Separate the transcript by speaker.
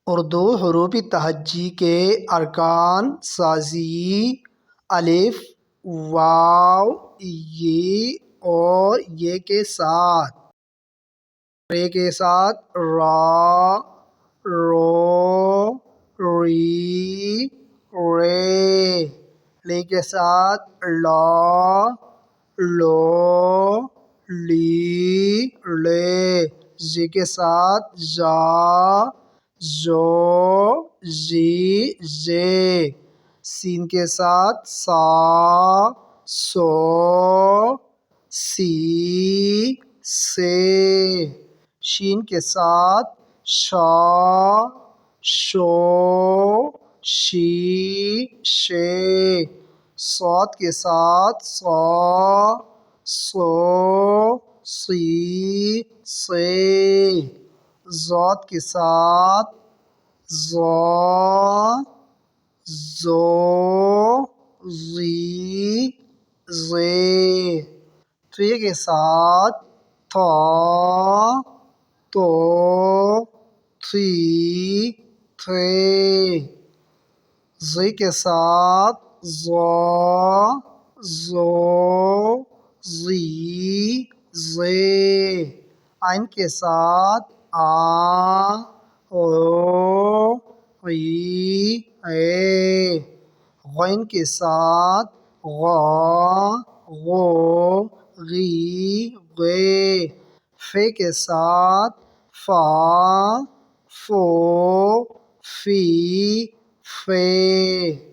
Speaker 1: اردو حروف تہجی کے ارکان سازی الف، واو، یہ اور یہ کے ساتھ، رے کے ساتھ را، رو، ری، رے، لے کے ساتھ لا، لو، لی، لے، زی کے ساتھ زا، زو، زی، زے، سین کے ساتھ سا، سو، سی، سے، شین کے ساتھ شا، شو، شی، شے، صاد کے ساتھ صا، صو، صی، صے، ضاد کے ساتھ ظا، ظو، ظی، ظے، طے کے ساتھ تھا، تو، تھی، تھے، ظ کے ساتھ ظا، ظو، ظی، زے، عین کے ساتھ آ، او، عی، اے، غین کے ساتھ غا، غو، غی، غے، فے کے ساتھ فا، فو، فی، فے۔